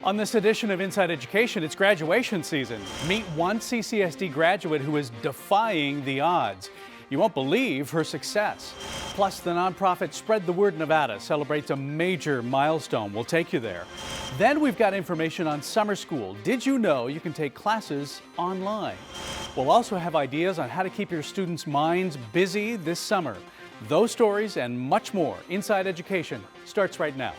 On this edition of Inside Education, it's graduation season. Meet one CCSD graduate who is defying the odds. You won't believe her success. Plus, the nonprofit Spread the Word Nevada celebrates a major milestone. We'll take you there. Then we've got information on summer school. Did you know you can take classes online? We'll also have ideas on how to keep your students' minds busy this summer. Those stories and much more. Inside Education starts right now.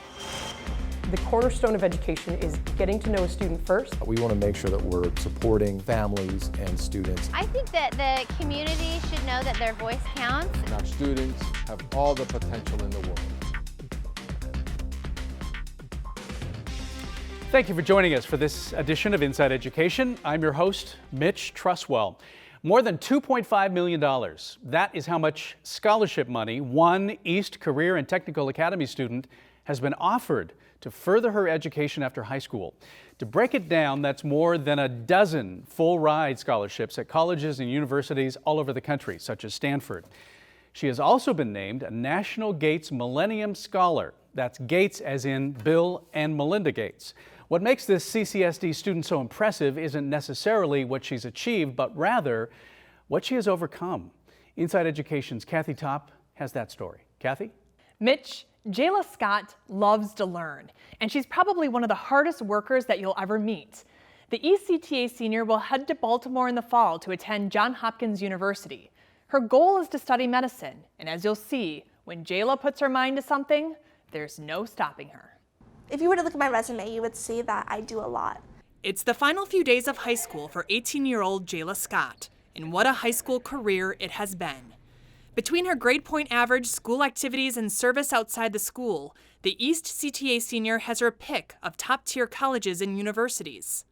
The cornerstone of education is getting to know a student first. We want to make sure that we're supporting families and students. I think that the community should know that their voice counts. And our students have all the potential in the world. Thank you for joining us for this edition of Inside Education. I'm your host, Mitch Truswell. More than $2.5 million. That is how much scholarship money one East Career and Technical Academy student has been offered to further her education after high school. To break it down, that's more than a dozen full-ride scholarships at colleges and universities all over the country, such as Stanford. She has also been named a National Gates Millennium Scholar. That's Gates as in Bill and Melinda Gates. What makes this CCSD student so impressive isn't necessarily what she's achieved, but rather what she has overcome. Inside Education's Kathy Top has that story. Kathy? Mitch, Jayla Scott loves to learn, and she's probably one of the hardest workers that you'll ever meet. The ECTA senior will head to Baltimore in the fall to attend Johns Hopkins University. Her goal is to study medicine, and as you'll see, when Jayla puts her mind to something, there's no stopping her. If you were to look at my resume, you would see that I do a lot. It's the final few days of high school for 18-year-old Jayla Scott, and what a high school career it has been. Between her grade point average, school activities, and service outside the school, the East CTA senior has her pick of top-tier colleges and universities.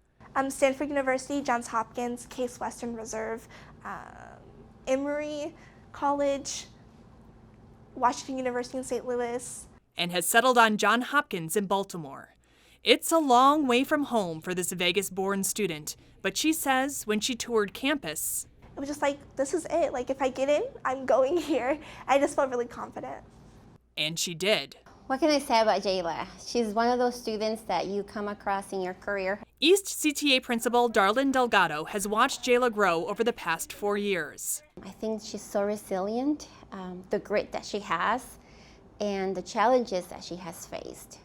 Stanford University, Johns Hopkins, Case Western Reserve, Emory College, Washington University in St. Louis. And has settled on Johns Hopkins in Baltimore. It's a long way from home for this Vegas-born student, but she says when she toured campus, it was just like, this is it. Like, if I get in, I'm going here. I just felt really confident. And she did. What can I say about Jayla? She's one of those students that you come across in your career. East CTA principal Darlene Delgado has watched Jayla grow over the past 4 years. I think she's so resilient, the grit that she has, and the challenges that she has faced.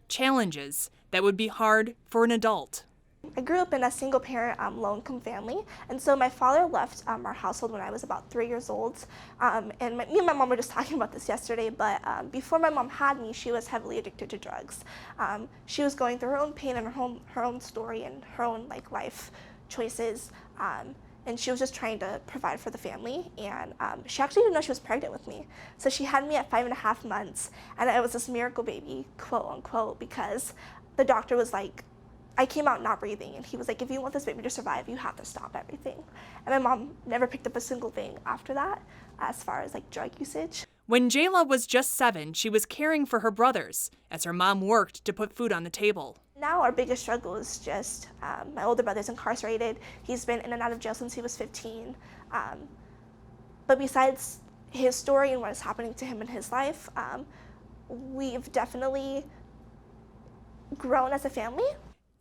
Challenges that would be hard for an adult. I grew up in a single-parent low-income family, and so my father left our household when I was about 3 years old. And me and my mom were just talking about this yesterday, but before my mom had me, she was heavily addicted to drugs. She was going through her own pain and her own story and her own life choices, and she was just trying to provide for the family. And she actually didn't know she was pregnant with me, so she had me at 5.5 months, and I was this miracle baby, quote unquote, because the doctor was like, I came out not breathing, and he was like, if you want this baby to survive, you have to stop everything. And my mom never picked up a single thing after that as far as drug usage. When Jayla was just 7, she was caring for her brothers as her mom worked to put food on the table. Now our biggest struggle is just my older brother's incarcerated. He's been in and out of jail since he was 15. But besides his story and what is happening to him in his life, we've definitely grown as a family.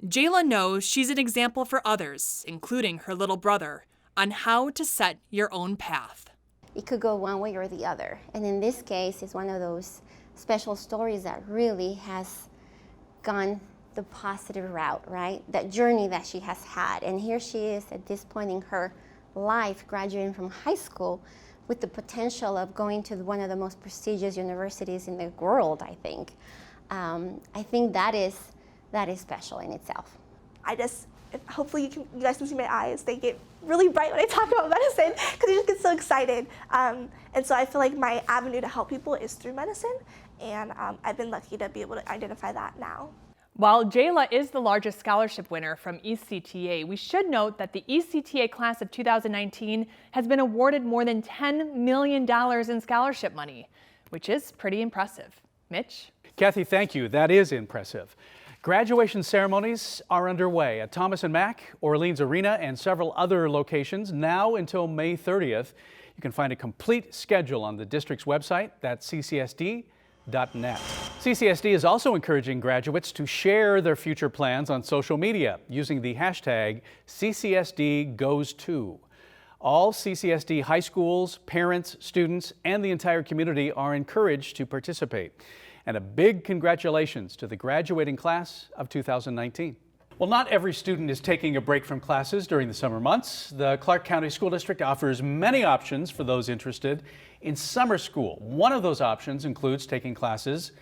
Jayla knows she's an example for others, including her little brother, on how to set your own path. It could go one way or the other. And in this case, it's one of those special stories that really has gone the positive route, right? That journey that she has had. And here she is at this point in her life, graduating from high school with the potential of going to one of the most prestigious universities in the world, I think. I think that is special in itself. Hopefully you guys can see my eyes. They get really bright when I talk about medicine because I just get so excited. And so I feel like my avenue to help people is through medicine, and I've been lucky to be able to identify that now. While Jayla is the largest scholarship winner from ECTA, we should note that the ECTA class of 2019 has been awarded more than $10 million in scholarship money, which is pretty impressive. Mitch? Kathy, thank you. That is impressive. Graduation ceremonies are underway at Thomas & Mack, Orleans Arena, and several other locations now until May 30th. You can find a complete schedule on the district's website. That's ccsd.net. CCSD is also encouraging graduates to share their future plans on social media using the hashtag CCSDGoes2. All CCSD high schools, parents, students, and the entire community are encouraged to participate. And a big congratulations to the graduating class of 2019. Well, not every student is taking a break from classes during the summer months. The Clark County School District offers many options for those interested in summer school. One of those options includes taking classes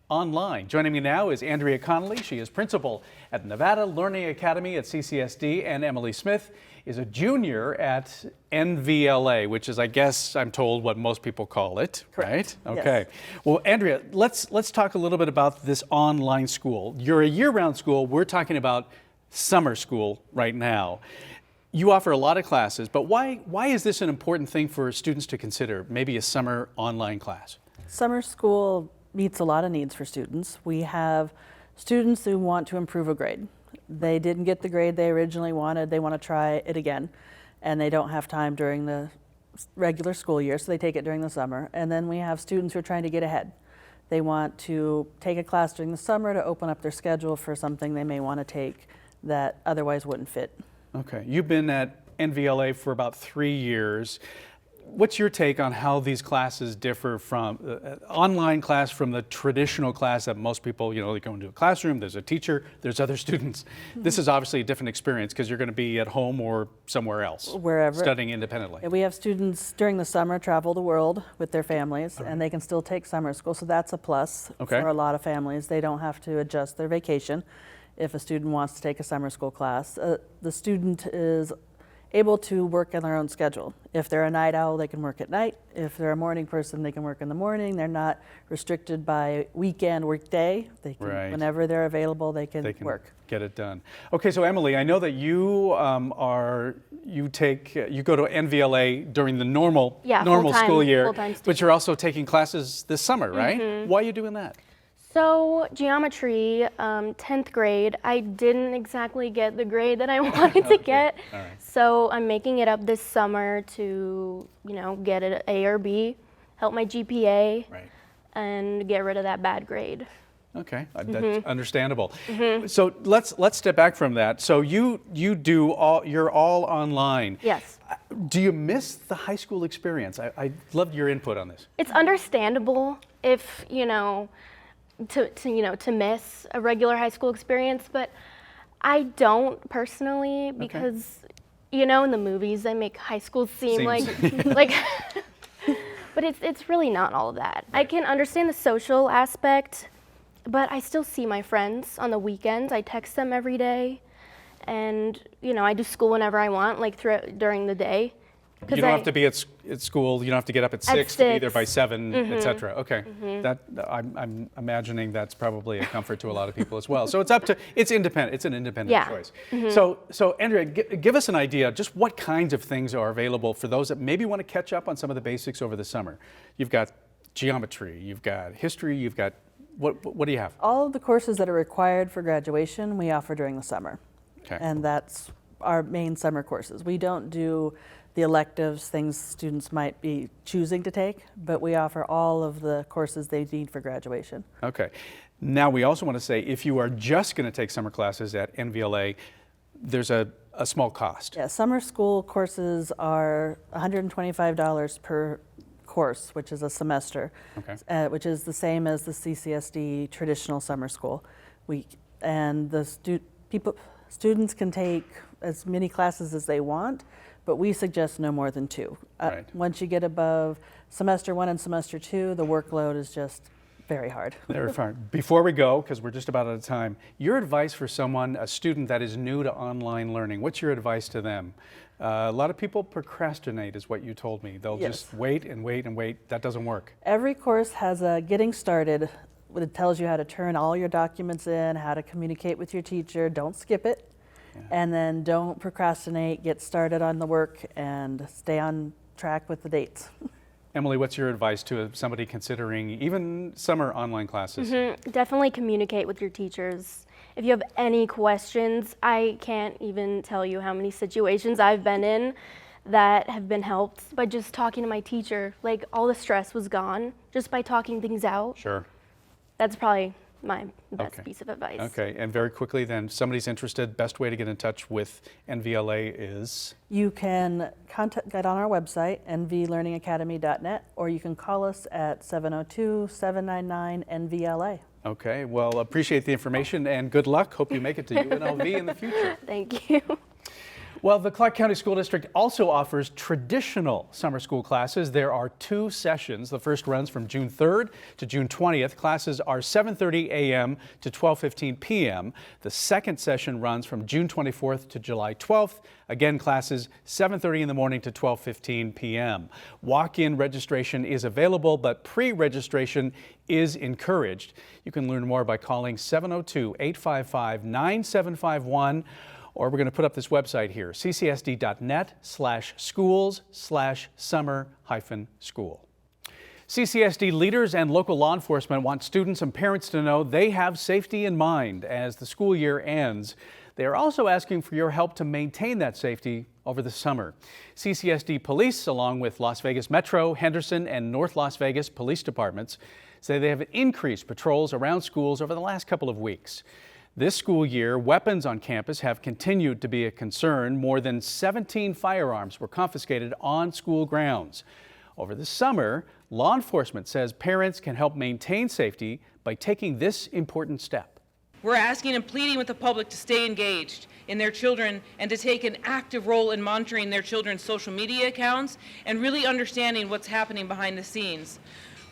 online. Joining me now is Andrea Connolly. She is principal at Nevada Learning Academy at CCSD, and Emily Smith is a junior at NVLA, which is, I guess, I'm told, what most people call it, Correct. right? Okay. Yes. Well, Andrea, let's talk a little bit about this online school. You're a year-round school. We're talking about summer school right now. You offer a lot of classes, but why is this an important thing for students to consider, maybe a summer online class? Summer school meets a lot of needs for students. We have students who want to improve a grade. They didn't get the grade they originally wanted. They want to try it again, and they don't have time during the regular school year, so they take it during the summer. And then we have students who are trying to get ahead. They want to take a class during the summer to open up their schedule for something they may want to take that otherwise wouldn't fit. Okay. You've been at NVLA for about 3 years. What's your take on how these classes differ from online class from the traditional class that most people, they go into a classroom, there's a teacher, there's other students. This is obviously a different experience because you're going to be at home or somewhere else. Wherever. Studying independently. And we have students during the summer travel the world with their families, and they can still take summer school, so that's a plus for a lot of families. They don't have to adjust their vacation if a student wants to take a summer school class. The student is able to work on their own schedule. If they're a night owl, they can work at night. If they're a morning person, they can work in the morning. They're not restricted by work day. They can, whenever they're available, they can work. Get it done. Okay, so Emily, I know that you you go to NVLA during the normal school year, but you're also taking classes this summer, right? Why are you doing that? So geometry, 10th grade, I didn't exactly get the grade that I wanted to get. All right. So I'm making it up this summer to, get an A or B, help my GPA, and get rid of that bad grade. Okay, that's understandable. So let's step back from that. So you're all online. Yes. Do you miss the high school experience? I loved your input on this. It's understandable if, to miss a regular high school experience, but I don't personally because, in the movies they make high school seem like but it's really not all of that. I can understand the social aspect, but I still see my friends on the weekends. I text them every day, and I do school whenever I want, during the day. You don't have to be at school. You don't have to get up at 6 to be there by 7, etc. Okay, that I'm imagining that's probably a comfort to a lot of people as well. So it's independent. It's an independent choice. So Andrea, give us an idea just what kinds of things are available for those that maybe want to catch up on some of the basics over the summer. You've got geometry. You've got history. You've got what do you have? All of the courses that are required for graduation we offer during the summer, and that's our main summer courses. We don't do the electives, things students might be choosing to take, but we offer all of the courses they need for graduation. Okay. Now we also want to say if you are just going to take summer classes at NVLA, there's a small cost. Yeah, summer school courses are $125 per course, which is a semester, which is the same as the CCSD traditional summer school. Students can take as many classes as they want, but we suggest no more than 2. Once you get above semester 1 and semester 2, the workload is just very hard. Very hard. Before we go, because we're just about out of time, your advice for a student that is new to online learning, what's your advice to them? A lot of people procrastinate is what you told me. They'll just wait and wait and wait. That doesn't work. Every course has a getting started. It tells you how to turn all your documents in, how to communicate with your teacher. Don't skip it. And then don't procrastinate, get started on the work, and stay on track with the dates. Emily, what's your advice to somebody considering even summer online classes? Definitely communicate with your teachers. If you have any questions, I can't even tell you how many situations I've been in that have been helped by just talking to my teacher. All the stress was gone just by talking things out. Sure. That's probably my best piece of advice. Okay, and very quickly then, if somebody's interested, best way to get in touch with NVLA is? You can get on our website, nvlearningacademy.net, or you can call us at 702-799-NVLA. Okay, well, appreciate the information and good luck. Hope you make it to UNLV in the future. Thank you. Well, the Clark County School District also offers traditional summer school classes. There are 2 sessions. The first runs from June 3rd to June 20th. Classes are 7:30 a.m. to 12:15 p.m. The second session runs from June 24th to July 12th. Again, classes 7:30 in the morning to 12:15 p.m. Walk-in registration is available, but pre-registration is encouraged. You can learn more by calling 702-855-9751. Or we're going to put up this website here, ccsd.net/schools/summer-school. CCSD leaders and local law enforcement want students and parents to know they have safety in mind as the school year ends. They are also asking for your help to maintain that safety over the summer. CCSD police, along with Las Vegas Metro, Henderson, and North Las Vegas police departments, say they have increased patrols around schools over the last couple of weeks. This school year, weapons on campus have continued to be a concern. More than 17 firearms were confiscated on school grounds. Over the summer, law enforcement says parents can help maintain safety by taking this important step. We're asking and pleading with the public to stay engaged in their children and to take an active role in monitoring their children's social media accounts and really understanding what's happening behind the scenes.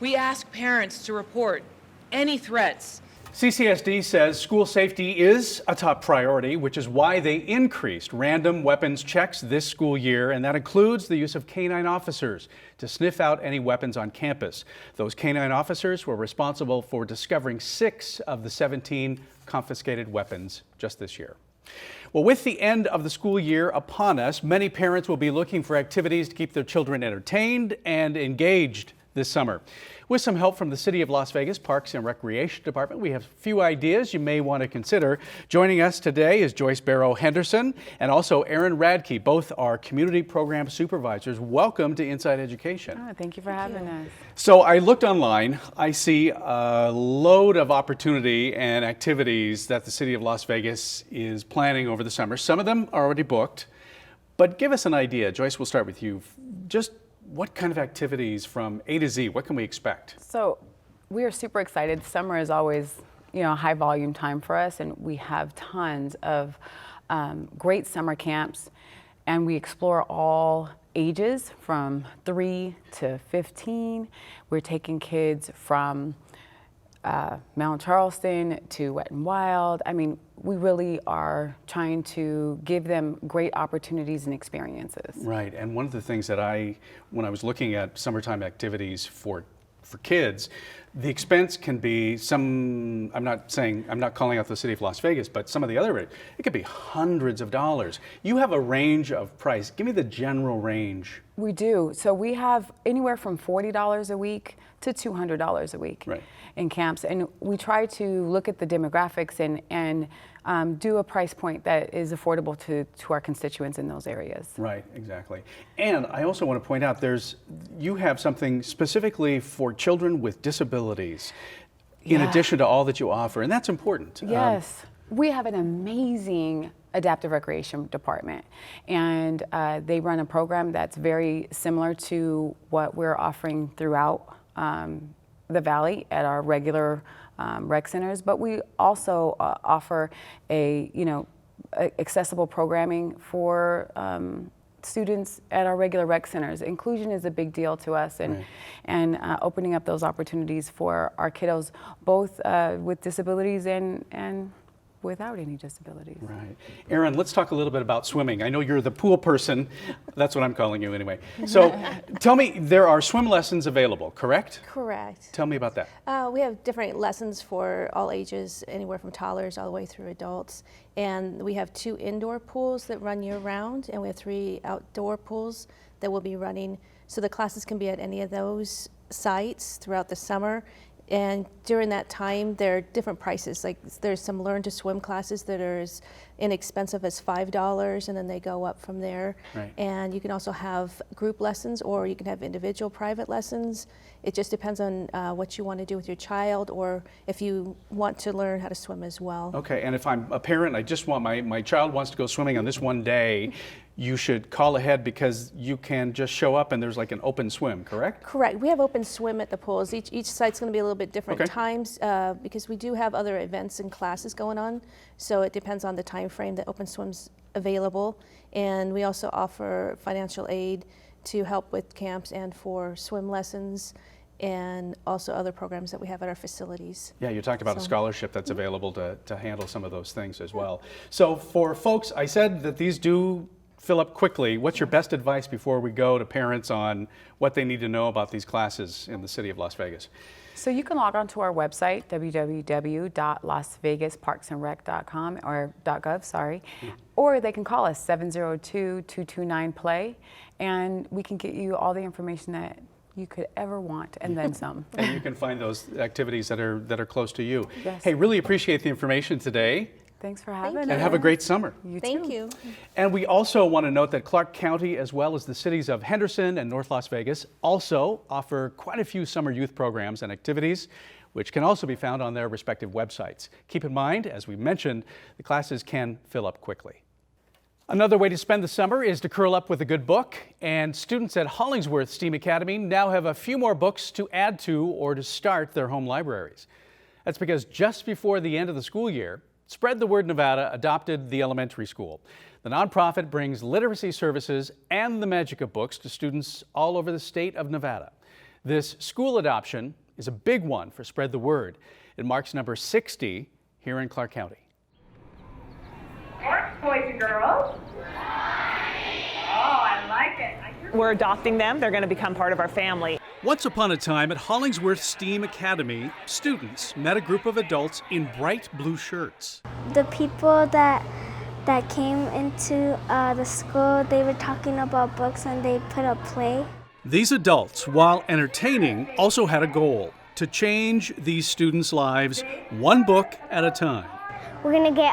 We ask parents to report any threats. CCSD says school safety is a top priority, which is why they increased random weapons checks this school year, and that includes the use of canine officers to sniff out any weapons on campus. Those canine officers were responsible for discovering 6 of the 17 confiscated weapons just this year. Well, with the end of the school year upon us, many parents will be looking for activities to keep their children entertained and engaged this summer. With some help from the City of Las Vegas Parks and Recreation Department, we have a few ideas you may want to consider. Joining us today is Joyce Barrow Henderson and also Erin Radke. Both are community program supervisors. Welcome to Inside Education. Oh, thank you for having us. So I looked online. I see a load of opportunity and activities that the City of Las Vegas is planning over the summer. Some of them are already booked, but give us an idea. Joyce, we'll start with you. Just what kind of activities from A to Z, what can we expect? So we are super excited. Summer is always, a high volume time for us, and we have tons of great summer camps, and we explore all ages from 3 to 15. We're taking kids from Mount Charleston to Wet and Wild. I mean, we really are trying to give them great opportunities and experiences. Right, and one of the things that when I was looking at summertime activities for kids, the expense can be I'm not calling out the City of Las Vegas, but some of the other, it could be hundreds of dollars. You have a range of price. Give me the general range. We do. So we have anywhere from $40 a week to $200 a week in camps. And we try to look at the demographics and do a price point that is affordable to our constituents in those areas. Right, exactly. And I also want to point out you have something specifically for children with disabilities in addition to all that you offer, and that's important. Yes. We have an amazing adaptive recreation department, and they run a program that's very similar to what we're offering throughout the Valley at our regular rec centers, but we also offer accessible programming for students at our regular rec centers. Inclusion is a big deal to us, and opening up those opportunities for our kiddos, both with disabilities and without any disabilities. Right. Erin, let's talk a little bit about swimming. I know you're the pool person. That's what I'm calling you anyway. So tell me, there are swim lessons available, correct? Correct. Tell me about that. We have different lessons for all ages, anywhere from toddlers all the way through adults. And we have 2 indoor pools that run year round, and we have 3 outdoor pools that will be running. So the classes can be at any of those sites throughout the summer. And during that time, there are different prices. Like there's some learn to swim classes that are as inexpensive as $5, and then they go up from there. And you can also have group lessons, or you can have individual private lessons. It just depends on what you want to do with your child, or if you want to learn how to swim as well. Okay, and if I'm a parent, I just want my child wants to go swimming on this one day, you should call ahead because you can just show up and there's like an open swim, correct? Correct. We have open swim at the pools. Each site's going to be a little bit different Okay. times because we do have other events and classes going on. So it depends on the time frame that open swim's available. And we also offer financial aid to help with camps and for swim lessons, and also other programs that we have at our facilities. Yeah, you talked about a scholarship that's available to handle some of those things as well. So for folks, I said that these do fill up quickly. What's your best advice before we go to parents on what they need to know about these classes in the city of Las Vegas? So you can log on to our website, www.lasvegasparksandrec.com or .gov, sorry, or they can call us 702-229-PLAY, and we can get you all the information that you could ever want, and then some. And you can find those activities that are close to you. Yes. Hey, really appreciate the information today. Thanks for having us. And have a great summer. You Thank too. you. And we also want to note that Clark County, as well as the cities of Henderson and North Las Vegas, also offer quite a few summer youth programs and activities, which can also be found on their respective websites. Keep in mind, as we mentioned, the classes can fill up quickly. Another way to spend the summer is to curl up with a good book, and students at Hollingsworth STEAM Academy now have a few more books to add to or to start their home libraries. That's because just before the end of the school year, Spread the Word Nevada adopted the elementary school. The nonprofit brings literacy services and the magic of books to students all over the state of Nevada. This school adoption is a big one for Spread the Word. It marks number 60 here in Clark County. Morning, boys and girls. Oh, I like it. We're adopting them. They're going to become part of our family. Once upon a time at Hollingsworth STEAM Academy, students met a group of adults in bright blue shirts. The people that came into the school, they were talking about books and they put a play. These adults, while entertaining, also had a goal: to change these students' lives one book at a time. We're gonna get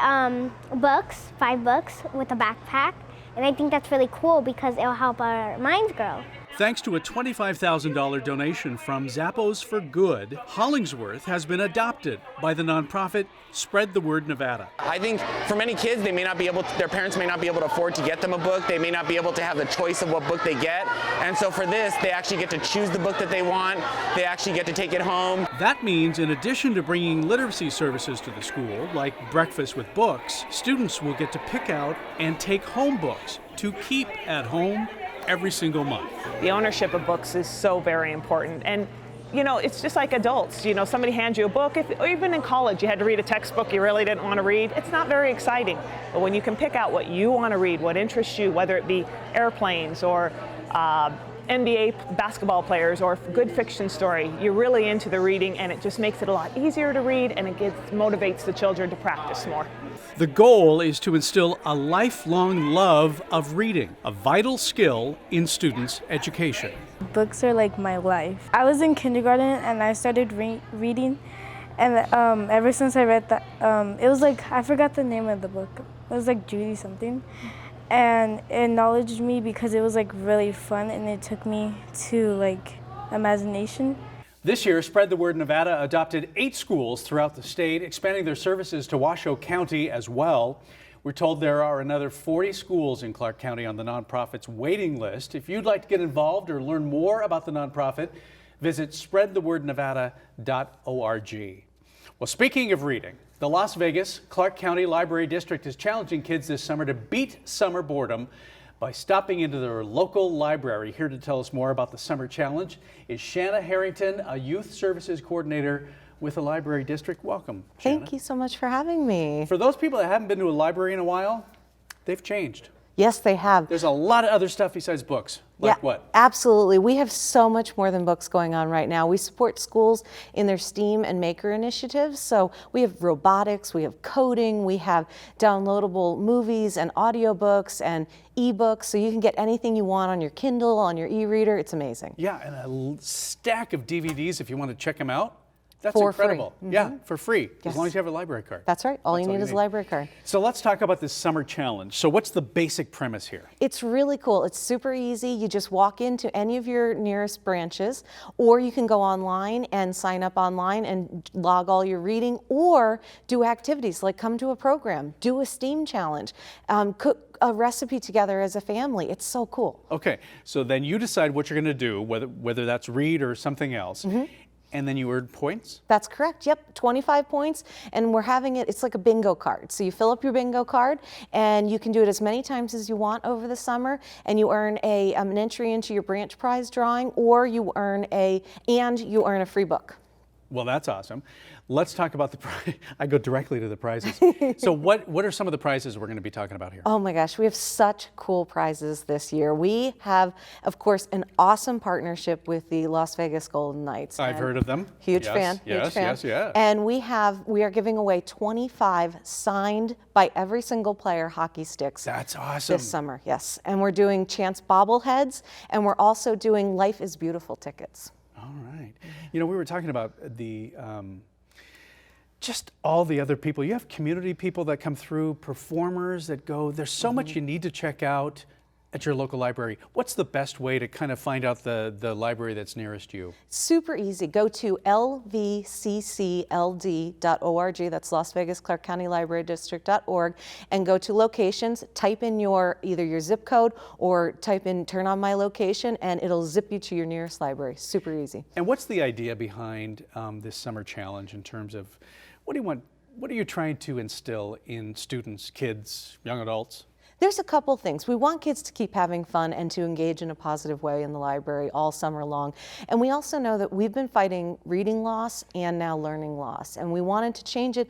books, 5 books with a backpack, and I think that's really cool because it'll help our minds grow. Thanks to a $25,000 donation from Zappos for Good, Hollingsworth has been adopted by the nonprofit Spread the Word Nevada. I think for many kids, their parents may not be able to afford to get them a book. They may not be able to have the choice of what book they get. And so for this, they actually get to choose the book that they want. They actually get to take it home. That means in addition to bringing literacy services to the school, like breakfast with books, students will get to pick out and take home books to keep at home every single month. The ownership of books is so very important. And, you know, it's just like adults. You know, somebody hands you a book, or even in college, you had to read a textbook you really didn't want to read. It's not very exciting. But when you can pick out what you want to read, what interests you, whether it be airplanes or NBA basketball players or good fiction story, you're really into the reading, and it just makes it a lot easier to read, and it motivates the children to practice more. The goal is to instill a lifelong love of reading, a vital skill in students' education. Books are like my life. I was in kindergarten and I started reading, and ever since I read that, it was like, I forgot the name of the book. It was like Judy something. And it acknowledged me because it was like really fun, and it took me to like imagination. This year, Spread the Word Nevada adopted 8 schools throughout the state, expanding their services to Washoe County as well. We're told there are another 40 schools in Clark County on the nonprofit's waiting list. If you'd like to get involved or learn more about the nonprofit, visit spreadthewordnevada.org. Well, speaking of reading, the Las Vegas Clark County Library District is challenging kids this summer to beat summer boredom by stopping into their local library. Here to tell us more about the Summer Challenge is Shanna Harrington, a Youth Services Coordinator with the Library District. Welcome, Shanna. Thank you so much for having me. For those people that haven't been to a library in a while, they've changed. Yes, they have. There's a lot of other stuff besides books. Like what? Absolutely. We have so much more than books going on right now. We support schools in their STEAM and Maker initiatives. So we have robotics, we have coding, we have downloadable movies and audiobooks and ebooks. So you can get anything you want on your Kindle, on your e-reader. It's amazing. Yeah, and a stack of DVDs if you want to check them out. That's for incredible. Free. Yeah, for free, Yes. as long as you have a library card. That's right. All you need is a library card. So let's talk about this summer challenge. So what's the basic premise here? It's really cool. It's super easy. You just walk into any of your nearest branches, or you can go online and sign up online and log all your reading, or do activities like come to a program, do a STEAM challenge, cook a recipe together as a family. It's so cool. Okay, so then you decide what you're going to do, whether that's read or something else. And then you earn points? That's correct, yep, 25 points, and we're having it's like a bingo card. So you fill up your bingo card, and you can do it as many times as you want over the summer, and you earn an entry into your branch prize drawing, or you earn a free book. Well, that's awesome. Let's talk about the prize. I go directly to the prizes. So what are some of the prizes we're going to be talking about here? Oh my gosh, we have such cool prizes this year. We have, of course, an awesome partnership with the Las Vegas Golden Knights. I've heard of them. Huge fan. And we are giving away 25 signed by every single player hockey sticks. That's awesome. This summer, yes. And we're doing chance bobbleheads, and we're also doing Life is Beautiful tickets. All right. You know, we were talking about just all the other people. You have community people that come through, performers that go. There's so much you need to check out at your local library. What's the best way to kind of find out the library that's nearest you? Super easy. Go to lvccld.org. That's Las Vegas Clark County Library District.org, and go to locations. Type in either your zip code or type in "turn on my location," and it'll zip you to your nearest library. Super easy. And what's the idea behind this summer challenge in terms of what do you want? What are you trying to instill in students, kids, young adults? There's a couple things. We want kids to keep having fun and to engage in a positive way in the library all summer long. And we also know that we've been fighting reading loss and now learning loss. And we wanted to change it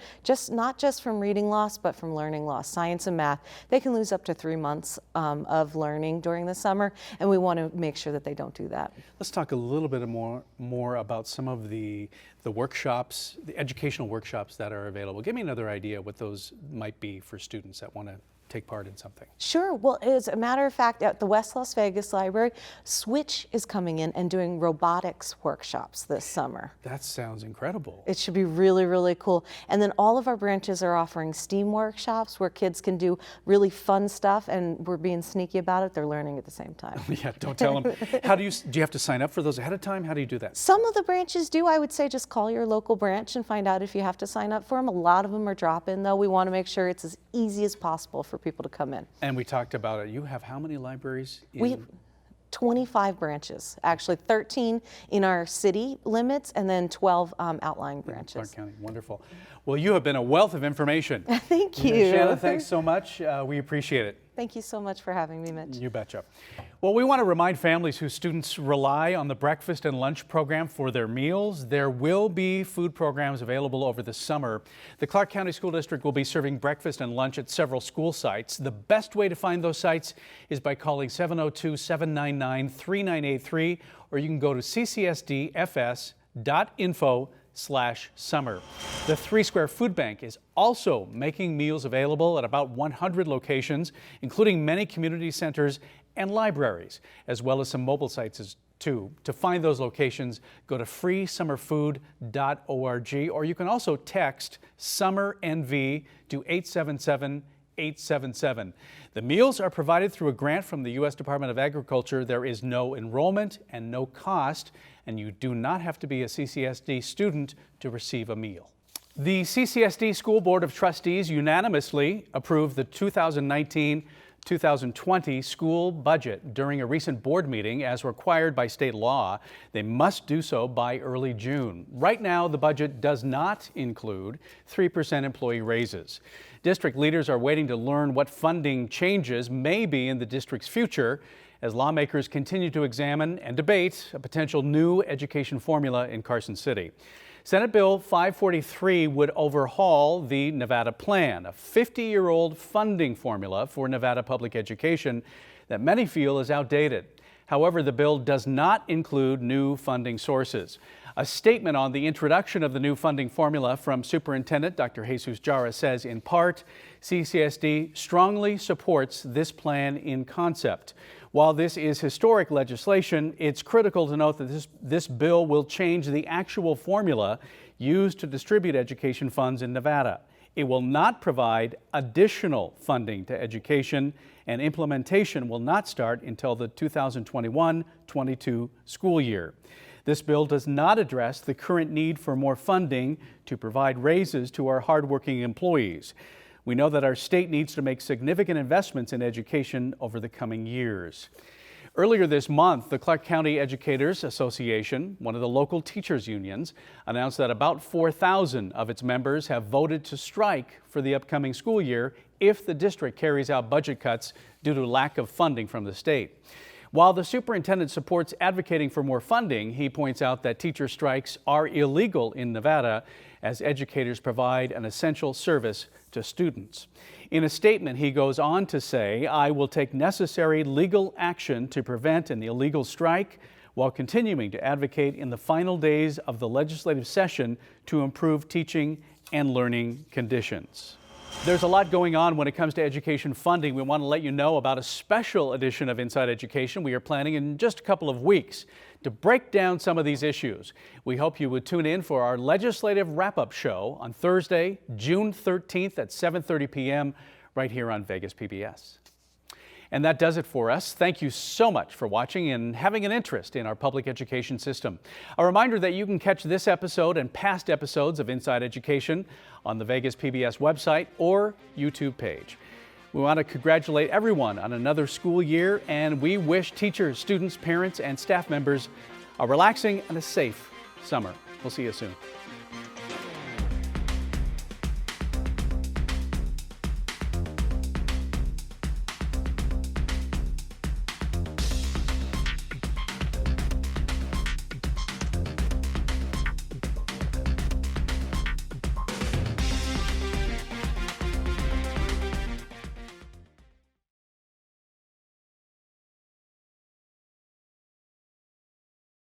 not just from reading loss, but from learning loss. Science and math, they can lose up to 3 months of learning during the summer, and we want to make sure that they don't do that. Let's talk a little bit more about some of the workshops, the educational workshops that are available. Give me another idea what those might be for students that want to take part in something. Sure. Well, as a matter of fact, at the West Las Vegas Library, Switch is coming in and doing robotics workshops this summer. That sounds incredible. It should be really, really cool. And then all of our branches are offering STEAM workshops where kids can do really fun stuff, and we're being sneaky about it. They're learning at the same time. Yeah, don't tell them. Do you have to sign up for those ahead of time? How do you do that? Some of the branches do. I would say just call your local branch and find out if you have to sign up for them. A lot of them are drop-in, though. We want to make sure it's as easy as possible for people to come in. And we talked about it. You have how many libraries? We have 25 branches, actually 13 in our city limits, and then 12 outlying branches. Clark County, wonderful. Well, you have been a wealth of information. Thank you. Shanna, thanks so much. We appreciate it. Thank you so much for having me, Mitch. You betcha. Well, we want to remind families whose students rely on the breakfast and lunch program for their meals. There will be food programs available over the summer. The Clark County School District will be serving breakfast and lunch at several school sites. The best way to find those sites is by calling 702-799-3983, or you can go to ccsdfs.info/summer. The 3 Square Food Bank is also making meals available at about 100 locations, including many community centers and libraries, as well as some mobile sites too. To find those locations, go to freesummerfood.org, or you can also text SummerNV to 877-877. The meals are provided through a grant from the U.S. Department of Agriculture. There is no enrollment and no cost, and you do not have to be a CCSD student to receive a meal. The CCSD School Board of Trustees unanimously approved the 2019-2020 school budget during a recent board meeting. As required by state law, they must do so by early June. Right now, the budget does not include 3% employee raises. District leaders are waiting to learn what funding changes may be in the district's future as lawmakers continue to examine and debate a potential new education formula in Carson City. Senate Bill 543 would overhaul the Nevada Plan, a 50-year-old funding formula for Nevada public education that many feel is outdated. However, the bill does not include new funding sources. A statement on the introduction of the new funding formula from Superintendent Dr. Jesus Jara says, in part, CCSD strongly supports this plan in concept. While this is historic legislation, it's critical to note that this bill will change the actual formula used to distribute education funds in Nevada. It will not provide additional funding to education, and implementation will not start until the 2021-22 school year. This bill does not address the current need for more funding to provide raises to our hardworking employees. We know that our state needs to make significant investments in education over the coming years. Earlier this month, the Clark County Educators Association, one of the local teachers unions, announced that about 4,000 of its members have voted to strike for the upcoming school year if the district carries out budget cuts due to lack of funding from the state. While the superintendent supports advocating for more funding, he points out that teacher strikes are illegal in Nevada as educators provide an essential service to students. In a statement, he goes on to say, "I will take necessary legal action to prevent an illegal strike while continuing to advocate in the final days of the legislative session to improve teaching and learning conditions." There's a lot going on when it comes to education funding. We want to let you know about a special edition of Inside Education we are planning in just a couple of weeks to break down some of these issues. We hope you would tune in for our legislative wrap-up show on Thursday, June 13th at 7:30 p.m. right here on Vegas PBS. And that does it for us. Thank you so much for watching and having an interest in our public education system. A reminder that you can catch this episode and past episodes of Inside Education on the Vegas PBS website or YouTube page. We want to congratulate everyone on another school year, and we wish teachers, students, parents, and staff members a relaxing and a safe summer. We'll see you soon.